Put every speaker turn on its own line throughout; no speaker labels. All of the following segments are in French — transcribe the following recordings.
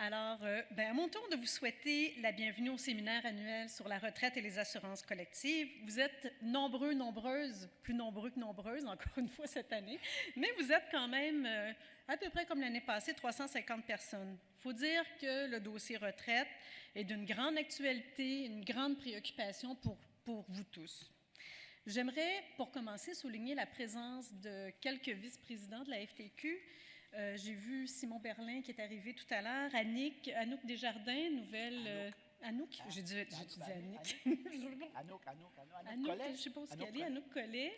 Alors, à mon tour de vous souhaiter la bienvenue au séminaire annuel sur la retraite et les assurances collectives. Vous êtes nombreux, nombreuses, plus nombreux que nombreuses, encore une fois cette année, mais vous êtes quand même à peu près comme l'année passée, 350 personnes. Il faut dire que le dossier retraite est d'une grande actualité, une grande préoccupation pour vous tous. J'aimerais, pour commencer, souligner la présence de quelques vice-présidents de la FTQ. J'ai vu Simon Berlin qui est arrivé tout à l'heure, Anouk Desjardins, nouvelle... Anouk, j'ai dit Annick. Anouk, je ne sais pas où elle est, Anouk Collet.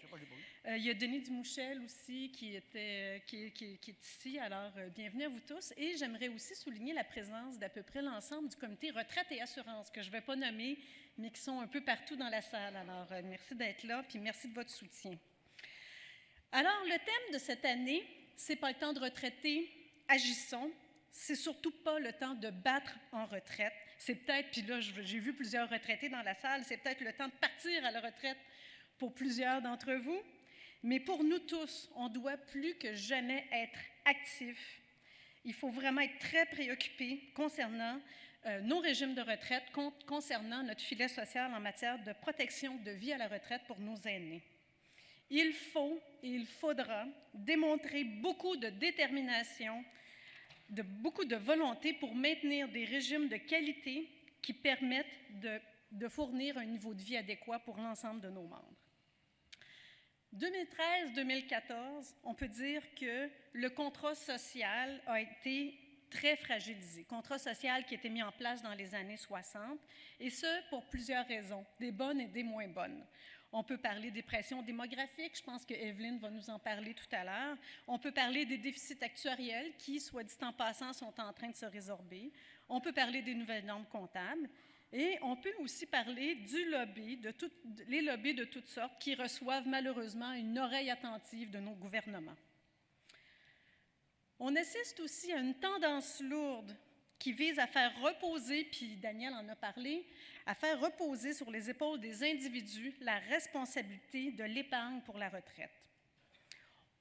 Il y a Denis Dumouchel aussi qui est ici, alors bienvenue à vous tous. Et j'aimerais aussi souligner la présence d'à peu près l'ensemble du comité retraite et assurance, que je ne vais pas nommer, mais qui sont un peu partout dans la salle. Alors, merci d'être là, puis merci de votre soutien. Alors, le thème de cette année, c'est pas le temps de retraiter, agissons. C'est surtout pas le temps de battre en retraite. C'est peut-être, puis là, j'ai vu plusieurs retraités dans la salle, c'est peut-être le temps de partir à la retraite pour plusieurs d'entre vous. Mais pour nous tous, on doit plus que jamais être actifs. Il faut vraiment être très préoccupé concernant nos régimes de retraite, concernant notre filet social en matière de protection de vie à la retraite pour nos aînés. Il faut et il faudra démontrer beaucoup de détermination, beaucoup de volonté pour maintenir des régimes de qualité qui permettent de fournir un niveau de vie adéquat pour l'ensemble de nos membres. 2013-2014, on peut dire que le contrat social a été très fragilisé. Contrat social qui a été mis en place dans les années 60, et ce, pour plusieurs raisons, des bonnes et des moins bonnes. On peut parler des pressions démographiques, je pense que Evelyne va nous en parler tout à l'heure. On peut parler des déficits actuariels qui, soit dit en passant, sont en train de se résorber. On peut parler des nouvelles normes comptables. Et on peut aussi parler du lobby, les lobbies de toutes sortes qui reçoivent malheureusement une oreille attentive de nos gouvernements. On assiste aussi à une tendance lourde qui vise à faire reposer, puis Daniel en a parlé, à faire reposer sur les épaules des individus la responsabilité de l'épargne pour la retraite.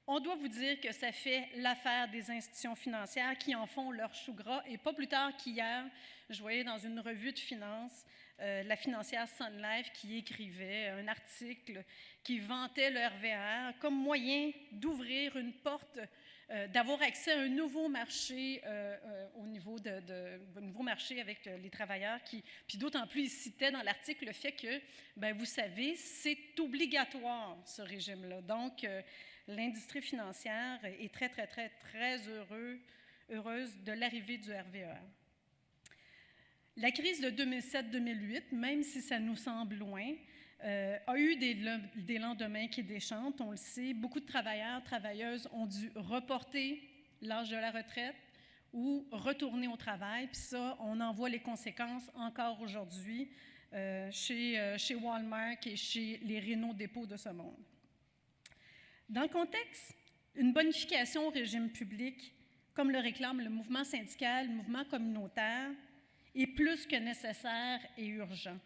On doit vous dire que ça fait l'affaire des institutions financières qui en font leur chou gras, et pas plus tard qu'hier, je voyais dans une revue de finances la financière Sun Life qui écrivait un article qui vantait le RVR comme moyen d'ouvrir une porte, d'avoir accès à un nouveau marché au niveau nouveau marché avec les travailleurs, puis d'autant plus, il citait dans l'article le fait que, vous savez, c'est obligatoire ce régime-là. Donc, l'industrie financière est très, très, très, très heureuse de l'arrivée du RVR. La crise de 2007-2008, même si ça nous semble loin, a eu des lendemains qui déchantent, on le sait. Beaucoup de travailleurs, travailleuses ont dû reporter l'âge de la retraite ou retourner au travail. Puis ça, on en voit les conséquences encore aujourd'hui chez Walmart et chez les Renault Dépôt de ce monde. Dans le contexte, une bonification au régime public, comme le réclame le mouvement syndical, le mouvement communautaire, est plus que nécessaire et urgent.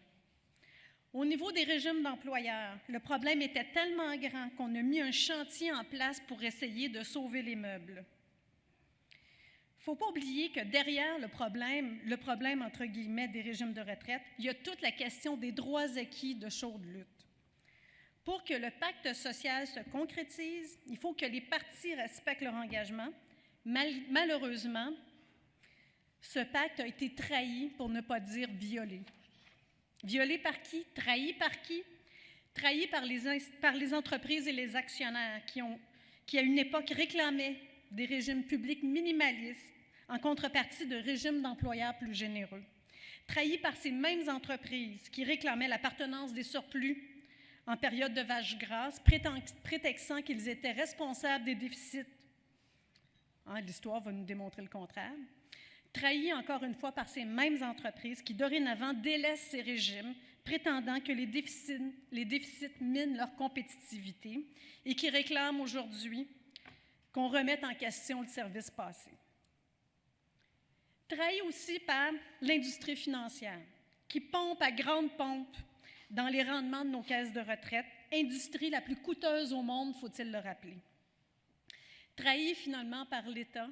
Au niveau des régimes d'employeurs, le problème était tellement grand qu'on a mis un chantier en place pour essayer de sauver les meubles. Il ne faut pas oublier que derrière le problème entre guillemets des régimes de retraite, il y a toute la question des droits acquis de chaude lutte. Pour que le pacte social se concrétise, il faut que les partis respectent leur engagement. Malheureusement, ce pacte a été trahi, pour ne pas dire violé. Violé par qui? Trahi par qui? Trahi par les entreprises et les actionnaires qui, à une époque, réclamaient des régimes publics minimalistes en contrepartie de régimes d'employeurs plus généreux. Trahi par ces mêmes entreprises qui réclamaient l'appartenance des surplus en période de vache grasse, prétextant qu'ils étaient responsables des déficits. L'histoire va nous démontrer le contraire. Trahi encore une fois par ces mêmes entreprises qui dorénavant délaissent ces régimes, prétendant que les déficits minent leur compétitivité et qui réclament aujourd'hui qu'on remette en question le service passé. Trahi aussi par l'industrie financière qui pompe à grande pompe dans les rendements de nos caisses de retraite, industrie la plus coûteuse au monde, faut-il le rappeler. Trahi finalement par l'État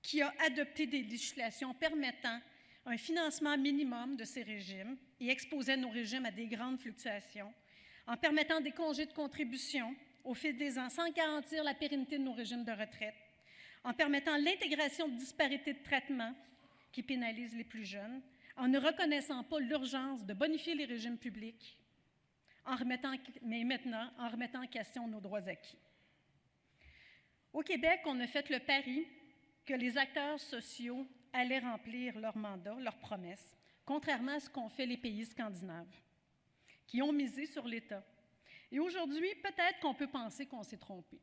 qui a adopté des législations permettant un financement minimum de ces régimes et exposait nos régimes à des grandes fluctuations, en permettant des congés de contribution au fil des ans sans garantir la pérennité de nos régimes de retraite, en permettant l'intégration de disparités de traitement qui pénalisent les plus jeunes, en ne reconnaissant pas l'urgence de bonifier les régimes publics, mais maintenant en remettant en question nos droits acquis. Au Québec, on a fait le pari que les acteurs sociaux allaient remplir leur mandat, leurs promesses, contrairement à ce qu'ont fait les pays scandinaves, qui ont misé sur l'État. Et aujourd'hui, peut-être qu'on peut penser qu'on s'est trompé.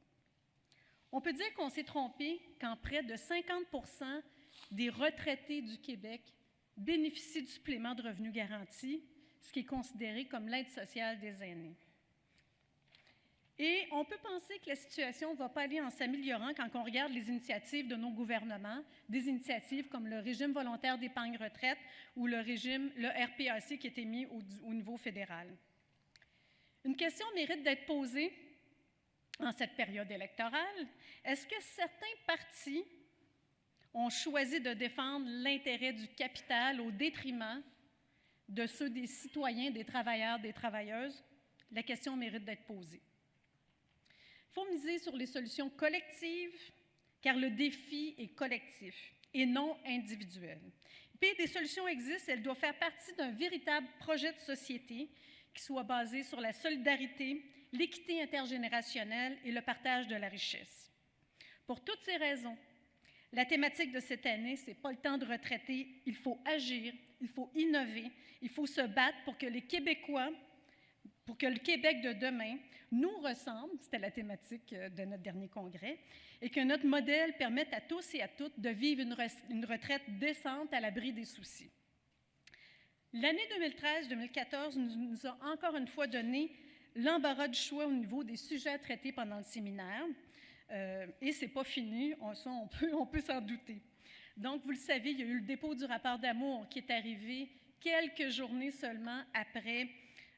On peut dire qu'on s'est trompé quand près de 50% des retraités du Québec bénéficient du supplément de revenu garanti, ce qui est considéré comme l'aide sociale des aînés. Et on peut penser que la situation ne va pas aller en s'améliorant quand on regarde les initiatives de nos gouvernements, des initiatives comme le régime volontaire d'épargne retraite ou le RPAC qui a été mis au niveau fédéral. Une question mérite d'être posée en cette période électorale. Est-ce que certains partis ont choisi de défendre l'intérêt du capital au détriment de ceux des citoyens, des travailleurs, des travailleuses? La question mérite d'être posée. Il faut miser sur les solutions collectives, car le défi est collectif et non individuel. Puis des solutions existent, elles doivent faire partie d'un véritable projet de société qui soit basé sur la solidarité, l'équité intergénérationnelle et le partage de la richesse. Pour toutes ces raisons, la thématique de cette année, ce n'est pas le temps de retraiter, il faut agir, il faut innover, il faut se battre pour que les Québécois, pour que le Québec de demain nous ressemble, c'était la thématique de notre dernier congrès, et que notre modèle permette à tous et à toutes de vivre une retraite décente à l'abri des soucis. L'année 2013-2014 nous a encore une fois donné l'embarras du choix au niveau des sujets à traiter pendant le séminaire, et ce n'est pas fini, on peut s'en douter. Donc, vous le savez, il y a eu le dépôt du rapport d'amour qui est arrivé quelques journées seulement après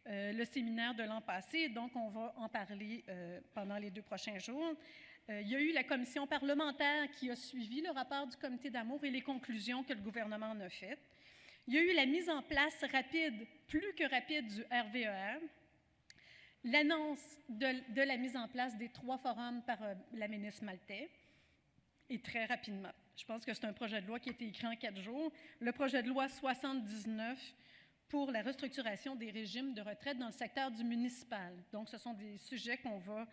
le séminaire de l'an passé, donc on va en parler pendant les 2 prochains jours. Il y a eu la commission parlementaire qui a suivi le rapport du comité d'amour et les conclusions que le gouvernement en a faites. Il y a eu la mise en place rapide, plus que rapide, du RVER, l'annonce de la mise en place des 3 forums par la ministre Maltais, et très rapidement. Je pense que c'est un projet de loi qui a été écrit en 4 jours. Le projet de loi 79 pour la restructuration des régimes de retraite dans le secteur du municipal. Donc, ce sont des sujets qu'on va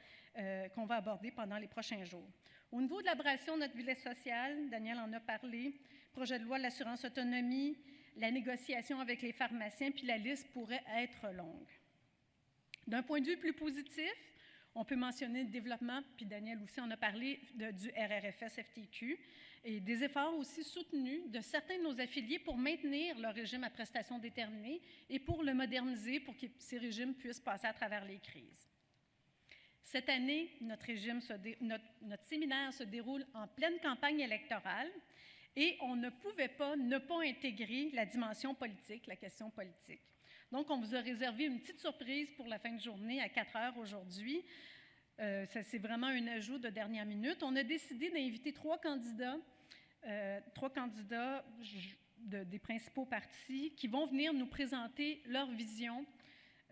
aborder pendant les prochains jours. Au niveau de l'abrogation de notre filet social, Daniel en a parlé, projet de loi de l'assurance autonomie, la négociation avec les pharmaciens, puis la liste pourrait être longue. D'un point de vue plus positif, on peut mentionner le développement, puis Daniel aussi en a parlé, du RRFS-FTQ, et des efforts aussi soutenus de certains de nos affiliés pour maintenir leur régime à prestations déterminées et pour le moderniser pour que ces régimes puissent passer à travers les crises. Cette année, notre séminaire se déroule en pleine campagne électorale et on ne pouvait pas ne pas intégrer la dimension politique, la question politique. Donc, on vous a réservé une petite surprise pour la fin de journée à 4 heures aujourd'hui. C'est vraiment un ajout de dernière minute. On a décidé d'inviter 3 candidats des principaux partis qui vont venir nous présenter leur vision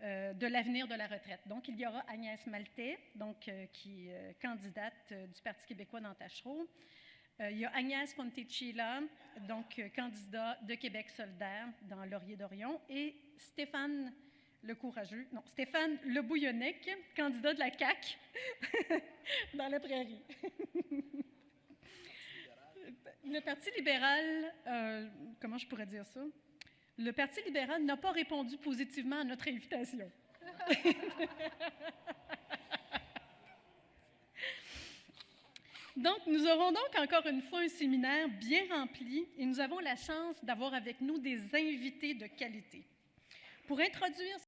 de l'avenir de la retraite. Donc, il y aura Agnès Maltais, qui est candidate du Parti québécois dans Tachereau. Il y a Agnès Fontecilla, candidat de Québec solidaire dans Laurier-Dorion, et Stéphane Le Bouillonnec, candidat de la CAQ dans la Prairie. Le Parti libéral, comment je pourrais dire ça? Le Parti libéral n'a pas répondu positivement à notre invitation. Donc, nous aurons donc encore une fois un séminaire bien rempli et nous avons la chance d'avoir avec nous des invités de qualité. Pour introduire